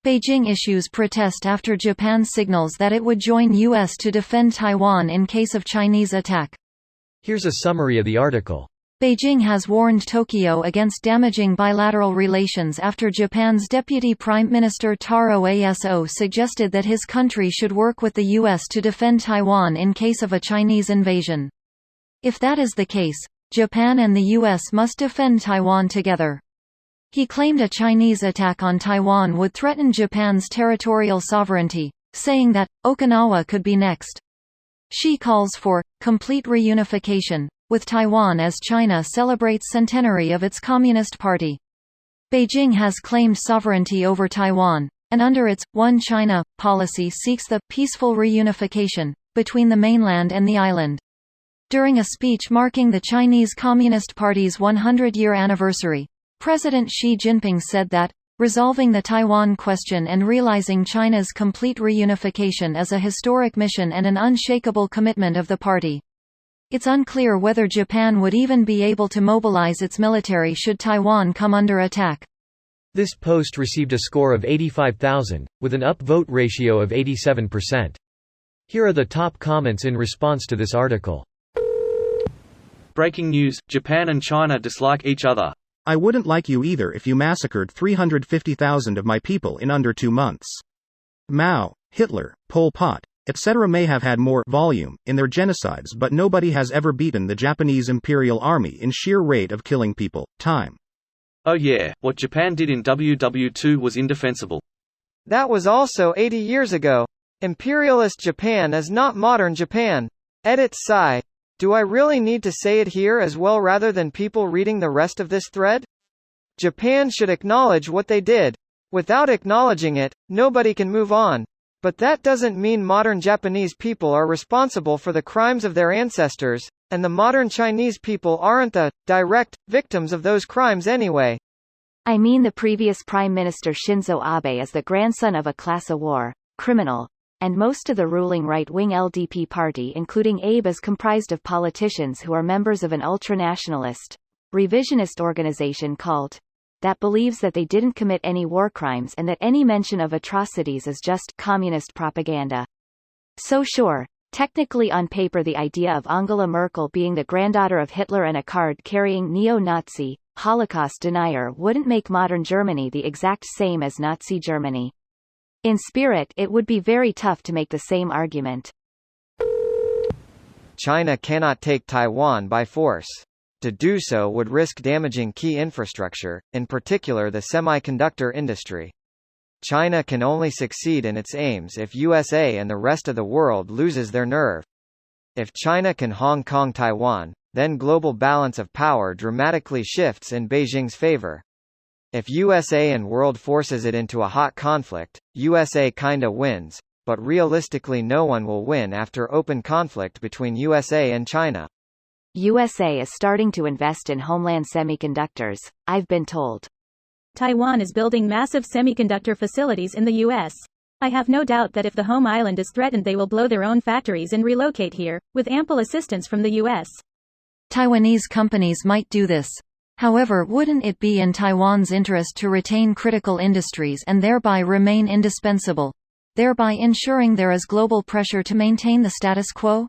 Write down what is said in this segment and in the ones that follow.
Beijing issues protest after Japan signals that it would join U.S. to defend Taiwan in case of Chinese attack. Here's a summary of the article. Beijing has warned Tokyo against damaging bilateral relations after Japan's Deputy Prime Minister Taro Aso suggested that his country should work with the U.S. to defend Taiwan in case of a Chinese invasion. If that is the case, Japan and the U.S. must defend Taiwan together. He claimed a Chinese attack on Taiwan would threaten Japan's territorial sovereignty, saying that Okinawa could be next. She calls for complete reunification with Taiwan as China celebrates centenary of its Communist Party. Beijing has claimed sovereignty over Taiwan, and under its One China policy seeks the peaceful reunification between the mainland and the island. During a speech marking the Chinese Communist Party's 100-year anniversary, President Xi Jinping said that, "Resolving the Taiwan question and realizing China's complete reunification is a historic mission and an unshakable commitment of the party." It's unclear whether Japan would even be able to mobilize its military should Taiwan come under attack. This post received a score of 85,000, with an upvote ratio of 87%. Here are the top comments in response to this article. Breaking news: Japan and China dislike each other. I wouldn't like you either if you massacred 350,000 of my people in under 2 months. Mao, Hitler, Pol Pot, etc. may have had more volume in their genocides, but nobody has ever beaten the Japanese Imperial Army in sheer rate of killing people. Time. Oh yeah, what Japan did in WW2 was indefensible. That was also 80 years ago. Imperialist Japan is not modern Japan. Edit Psy. Do I really need to say it here as well rather than people reading the rest of this thread? Japan should acknowledge what they did. Without acknowledging it, nobody can move on. But that doesn't mean modern Japanese people are responsible for the crimes of their ancestors, and the modern Chinese people aren't the direct victims of those crimes anyway. I mean, the previous Prime Minister Shinzo Abe is the grandson of a class war criminal. And most of the ruling right-wing LDP party including Abe is comprised of politicians who are members of an ultranationalist, revisionist organization called that believes that they didn't commit any war crimes and that any mention of atrocities is just communist propaganda. So sure, technically on paper the idea of Angela Merkel being the granddaughter of Hitler and a card-carrying neo-Nazi, Holocaust denier wouldn't make modern Germany the exact same as Nazi Germany. In spirit, it would be very tough to make the same argument. China cannot take Taiwan by force. To do so would risk damaging key infrastructure, in particular the semiconductor industry. China can only succeed in its aims if USA and the rest of the world loses their nerve. If China can Hong Kong Taiwan, then global balance of power dramatically shifts in Beijing's favor. If USA and world forces it into a hot conflict, USA kinda wins, but realistically no one will win after open conflict between USA and China. USA is starting to invest in homeland semiconductors, I've been told. Taiwan is building massive semiconductor facilities in the US. I have no doubt that if the home island is threatened they will blow their own factories and relocate here, with ample assistance from the US. Taiwanese companies might do this. However, wouldn't it be in Taiwan's interest to retain critical industries and thereby remain indispensable, thereby ensuring there is global pressure to maintain the status quo?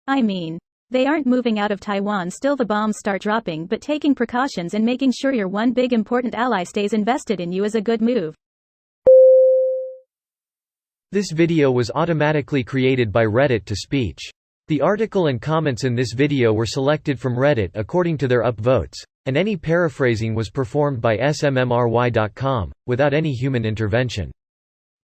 I mean, they aren't moving out of Taiwan still the bombs start dropping, but taking precautions and making sure your one big important ally stays invested in you is a good move. This video was automatically created by Reddit to speech. The article and comments in this video were selected from Reddit according to their upvotes, and any paraphrasing was performed by smmry.com, without any human intervention.